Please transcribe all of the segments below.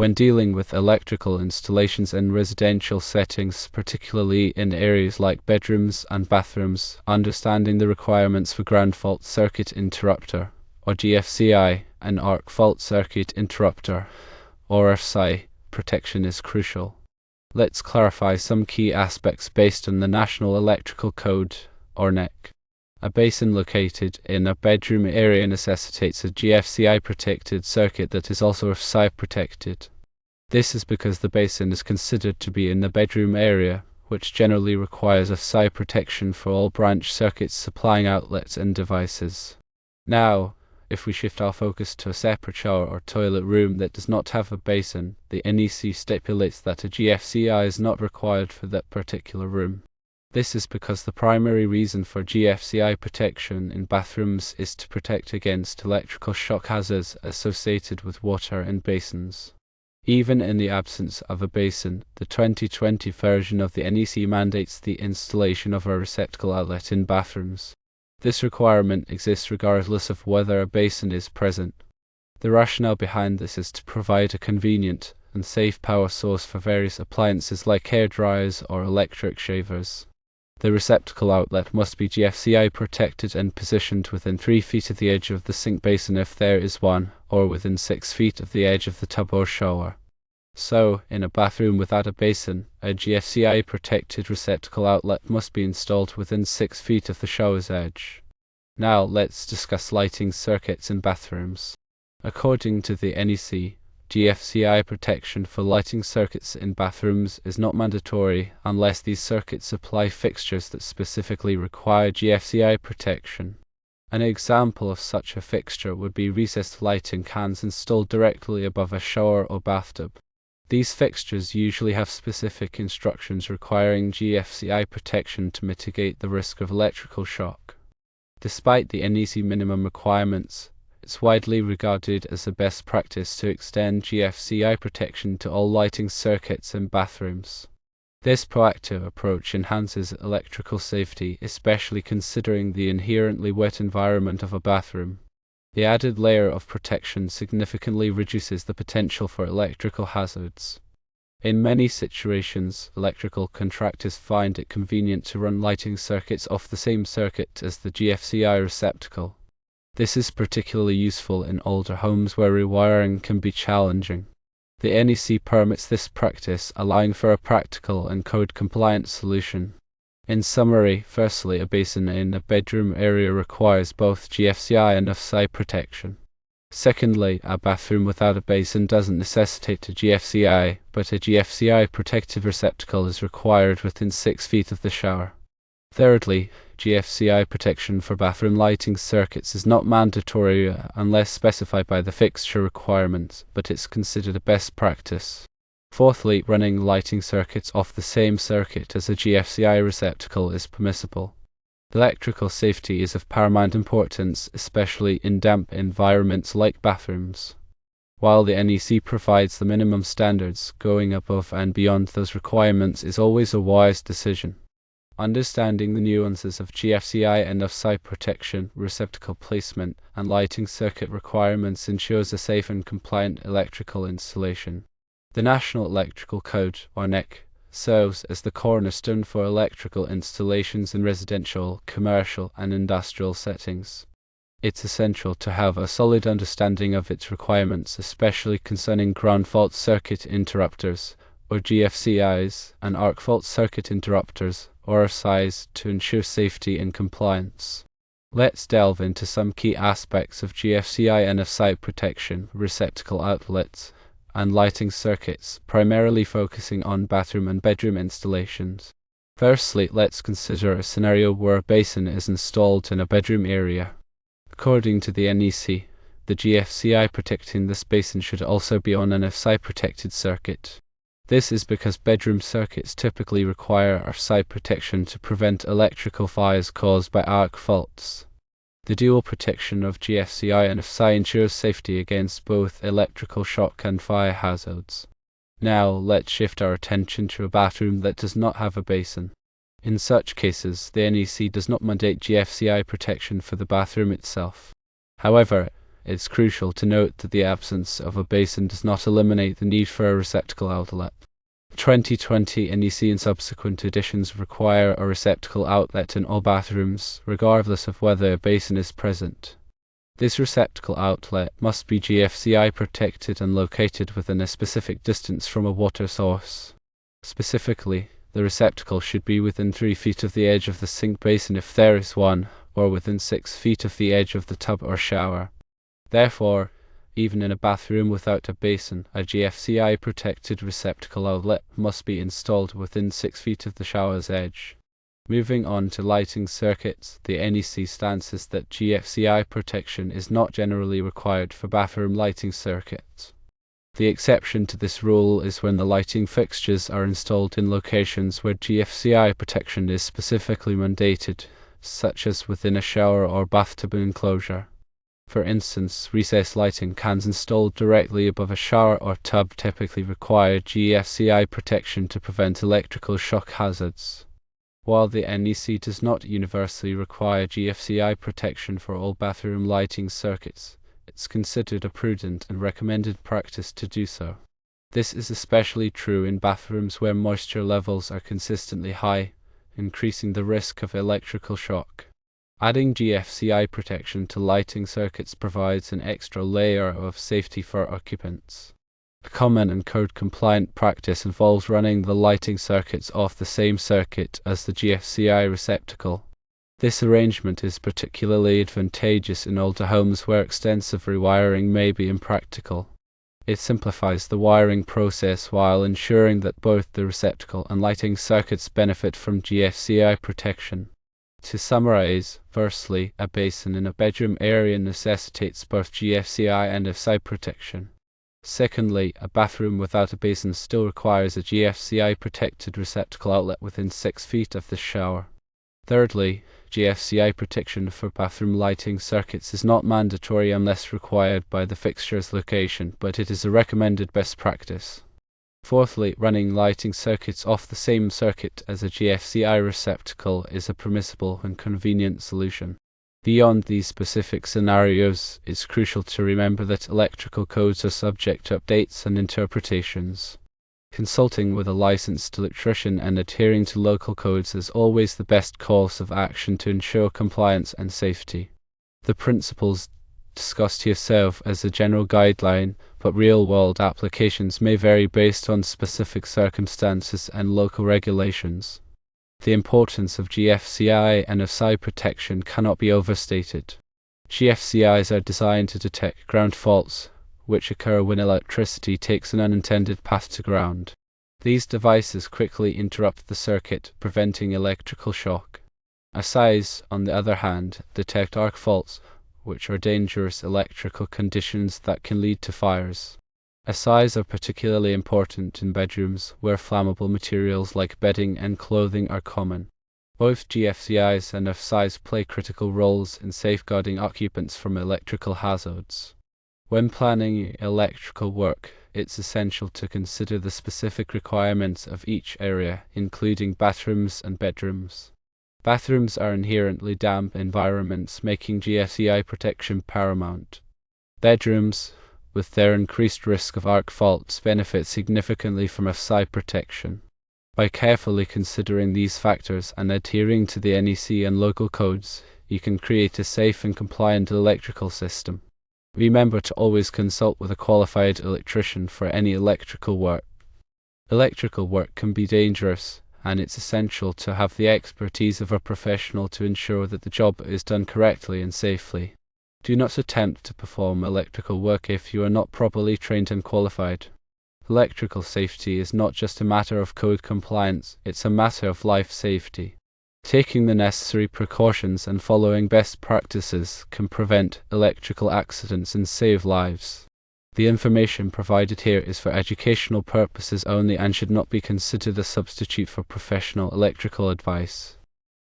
When dealing with electrical installations in residential settings, particularly in areas like bedrooms and bathrooms, understanding the requirements for ground fault circuit interrupter, or GFCI, and arc fault circuit interrupter, or AFCI, protection is crucial. Let's clarify some key aspects based on the National Electrical Code, or NEC. A basin located in a bedroom area necessitates a GFCI protected circuit that is also AFCI protected. This is because the basin is considered to be in the bedroom area, which generally requires AFCI protection for all branch circuits supplying outlets and devices. Now, if we shift our focus to a separate shower or toilet room that does not have a basin, the NEC stipulates that a GFCI is not required for that particular room. This is because the primary reason for GFCI protection in bathrooms is to protect against electrical shock hazards associated with water in basins. Even in the absence of a basin, the 2020 version of the NEC mandates the installation of a receptacle outlet in bathrooms. This requirement exists regardless of whether a basin is present. The rationale behind this is to provide a convenient and safe power source for various appliances like hair dryers or electric shavers. The receptacle outlet must be GFCI protected and positioned within 3 feet of the edge of the sink basin if there is one, or within 6 feet of the edge of the tub or shower. So, in a bathroom without a basin, a GFCI protected receptacle outlet must be installed within 6 feet of the shower's edge. Now let's discuss lighting circuits in bathrooms. According to the NEC, GFCI protection for lighting circuits in bathrooms is not mandatory unless these circuits supply fixtures that specifically require GFCI protection. An example of such a fixture would be recessed lighting cans installed directly above a shower or bathtub. These fixtures usually have specific instructions requiring GFCI protection to mitigate the risk of electrical shock. Despite the NEC minimum requirements, it's widely regarded as a best practice to extend GFCI protection to all lighting circuits in bathrooms. This proactive approach enhances electrical safety, especially considering the inherently wet environment of a bathroom. The added layer of protection significantly reduces the potential for electrical hazards. In many situations, electrical contractors find it convenient to run lighting circuits off the same circuit as the GFCI receptacle. This is particularly useful in older homes where rewiring can be challenging. The NEC permits this practice, allowing for a practical and code-compliant solution. In summary, firstly, a basin in a bedroom area requires both GFCI and AFCI protection. Secondly, a bathroom without a basin doesn't necessitate a GFCI, but a GFCI protective receptacle is required within 6 feet of the shower. Thirdly, GFCI protection for bathroom lighting circuits is not mandatory unless specified by the fixture requirements, but it's considered a best practice. Fourthly, running lighting circuits off the same circuit as a GFCI receptacle is permissible. Electrical safety is of paramount importance, especially in damp environments like bathrooms. While the NEC provides the minimum standards, going above and beyond those requirements is always a wise decision. Understanding the nuances of GFCI and AFCI protection, receptacle placement, and lighting circuit requirements ensures a safe and compliant electrical installation. The National Electrical Code, or NEC, serves as the cornerstone for electrical installations in residential, commercial, and industrial settings. It's essential to have a solid understanding of its requirements, especially concerning ground fault circuit interrupters, or GFCIs, and arc fault circuit interrupters, or AFCIs, to ensure safety and compliance. Let's delve into some key aspects of GFCI and AFCI protection, receptacle outlets, and lighting circuits, primarily focusing on bathroom and bedroom installations. Firstly, let's consider a scenario where a basin is installed in a bedroom area. According to the NEC, the GFCI protecting this basin should also be on an AFCI protected circuit. This is because bedroom circuits typically require AFCI protection to prevent electrical fires caused by arc faults. The dual protection of GFCI and AFCI ensures safety against both electrical shock and fire hazards. Now, let's shift our attention to a bathroom that does not have a basin. In such cases, the NEC does not mandate GFCI protection for the bathroom itself. However, it's crucial to note that the absence of a basin does not eliminate the need for a receptacle outlet. 2020 NEC and subsequent editions require a receptacle outlet in all bathrooms, regardless of whether a basin is present. This receptacle outlet must be GFCI protected and located within a specific distance from a water source. Specifically, the receptacle should be within 3 feet of the edge of the sink basin if there is one, or within 6 feet of the edge of the tub or shower. Therefore, even in a bathroom without a basin, a GFCI protected receptacle outlet must be installed within 6 feet of the shower's edge. Moving on to lighting circuits, the NEC stance is that GFCI protection is not generally required for bathroom lighting circuits. The exception to this rule is when the lighting fixtures are installed in locations where GFCI protection is specifically mandated, such as within a shower or bathtub enclosure. For instance, recessed lighting cans installed directly above a shower or tub typically require GFCI protection to prevent electrical shock hazards. While the NEC does not universally require GFCI protection for all bathroom lighting circuits, it's considered a prudent and recommended practice to do so. This is especially true in bathrooms where moisture levels are consistently high, increasing the risk of electrical shock. Adding GFCI protection to lighting circuits provides an extra layer of safety for occupants. A common and code-compliant practice involves running the lighting circuits off the same circuit as the GFCI receptacle. This arrangement is particularly advantageous in older homes where extensive rewiring may be impractical. It simplifies the wiring process while ensuring that both the receptacle and lighting circuits benefit from GFCI protection. To summarize, firstly, a basin in a bedroom area necessitates both GFCI and AFCI protection. Secondly, a bathroom without a basin still requires a GFCI protected receptacle outlet within 6 feet of the shower. Thirdly, GFCI protection for bathroom lighting circuits is not mandatory unless required by the fixture's location, but it is a recommended best practice. Fourthly, running lighting circuits off the same circuit as a GFCI receptacle is a permissible and convenient solution. Beyond these specific scenarios, it's crucial to remember that electrical codes are subject to updates and interpretations. Consulting with a licensed electrician and adhering to local codes is always the best course of action to ensure compliance and safety. The principles discussed here serve as a general guideline, but real-world applications may vary based on specific circumstances and local regulations. The importance of GFCI and AFCI protection cannot be overstated. GFCIs are designed to detect ground faults, which occur when electricity takes an unintended path to ground. These devices quickly interrupt the circuit, preventing electrical shock. AFCIs, on the other hand, detect arc faults, which are dangerous electrical conditions that can lead to fires. AFCIs are particularly important in bedrooms where flammable materials like bedding and clothing are common. Both GFCIs and AFCIs play critical roles in safeguarding occupants from electrical hazards. When planning electrical work, it's essential to consider the specific requirements of each area, including bathrooms and bedrooms. Bathrooms are inherently damp environments, making GFCI protection paramount. Bedrooms, with their increased risk of arc faults, benefit significantly from AFCI protection. By carefully considering these factors and adhering to the NEC and local codes, you can create a safe and compliant electrical system. Remember to always consult with a qualified electrician for any electrical work. Electrical work can be dangerous, and it's essential to have the expertise of a professional to ensure that the job is done correctly and safely. Do not attempt to perform electrical work if you are not properly trained and qualified. Electrical safety is not just a matter of code compliance, it's a matter of life safety. Taking the necessary precautions and following best practices can prevent electrical accidents and save lives. The information provided here is for educational purposes only and should not be considered a substitute for professional electrical advice.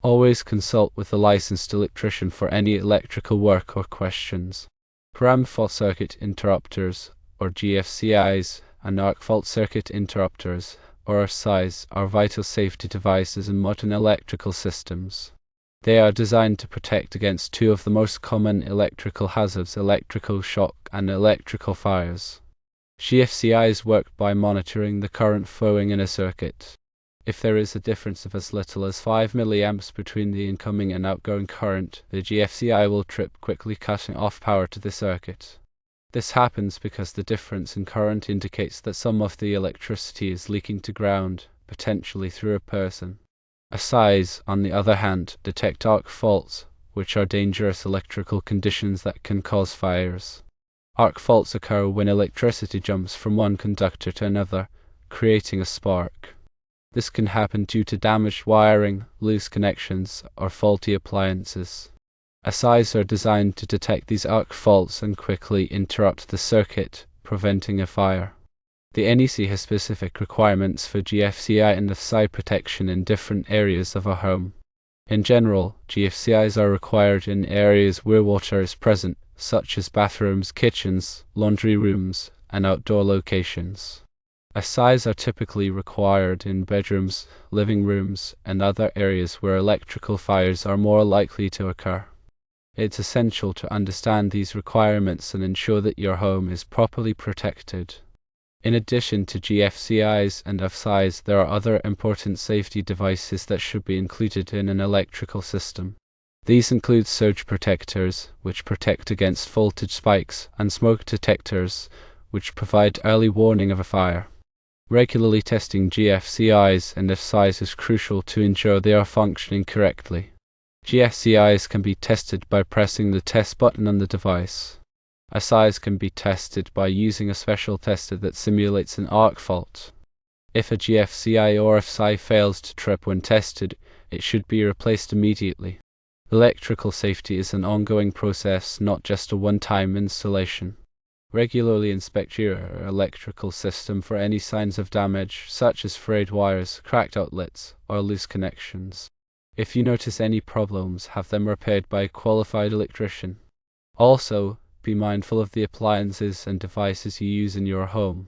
Always consult with a licensed electrician for any electrical work or questions. Param fault circuit interrupters, or GFCIs, and arc fault circuit interrupters, or AFCIs, are vital safety devices in modern electrical systems. They are designed to protect against two of the most common electrical hazards: electrical shock and electrical fires. GFCIs work by monitoring the current flowing in a circuit. If there is a difference of as little as 5 milliamps between the incoming and outgoing current, the GFCI will trip, quickly cutting off power to the circuit. This happens because the difference in current indicates that some of the electricity is leaking to ground, potentially through a person. AFCIs, on the other hand, detect arc faults, which are dangerous electrical conditions that can cause fires. Arc faults occur when electricity jumps from one conductor to another, creating a spark. This can happen due to damaged wiring, loose connections, or faulty appliances. AFCIs are designed to detect these arc faults and quickly interrupt the circuit, preventing a fire. The NEC has specific requirements for GFCI and AFCI protection in different areas of a home. In general, GFCIs are required in areas where water is present, such as bathrooms, kitchens, laundry rooms, and outdoor locations. AFCIs are typically required in bedrooms, living rooms, and other areas where electrical fires are more likely to occur. It's essential to understand these requirements and ensure that your home is properly protected. In addition to GFCIs and AFCIs, there are other important safety devices that should be included in an electrical system. These include surge protectors, which protect against voltage spikes, and smoke detectors, which provide early warning of a fire. Regularly testing GFCIs and AFCIs is crucial to ensure they are functioning correctly. GFCIs can be tested by pressing the test button on the device. AFCIs can be tested by using a special tester that simulates an arc fault. If a GFCI or AFCI fails to trip when tested, it should be replaced immediately. Electrical safety is an ongoing process, not just a one-time installation. Regularly inspect your electrical system for any signs of damage, such as frayed wires, cracked outlets, or loose connections. If you notice any problems, have them repaired by a qualified electrician. Also, be mindful of the appliances and devices you use in your home.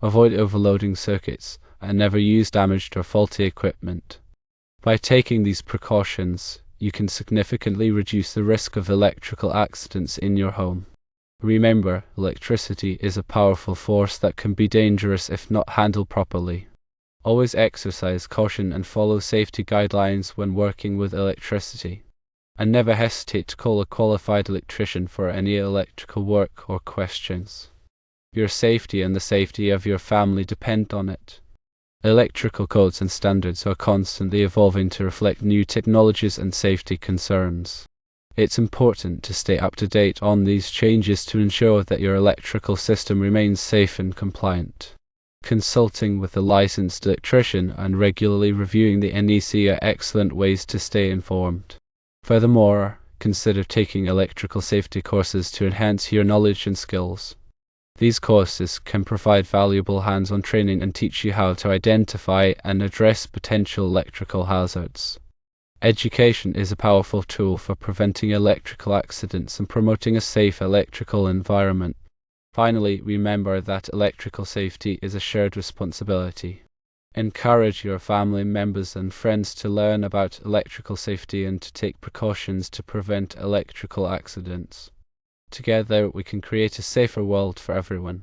Avoid overloading circuits, and never use damaged or faulty equipment. By taking these precautions, you can significantly reduce the risk of electrical accidents in your home. Remember, electricity is a powerful force that can be dangerous if not handled properly. Always exercise caution and follow safety guidelines when working with electricity. And never hesitate to call a qualified electrician for any electrical work or questions. Your safety and the safety of your family depend on it. Electrical codes and standards are constantly evolving to reflect new technologies and safety concerns. It's important to stay up to date on these changes to ensure that your electrical system remains safe and compliant. Consulting with a licensed electrician and regularly reviewing the NEC are excellent ways to stay informed. Furthermore, consider taking electrical safety courses to enhance your knowledge and skills. These courses can provide valuable hands-on training and teach you how to identify and address potential electrical hazards. Education is a powerful tool for preventing electrical accidents and promoting a safe electrical environment. Finally, remember that electrical safety is a shared responsibility. Encourage your family members and friends to learn about electrical safety and to take precautions to prevent electrical accidents. Together, we can create a safer world for everyone.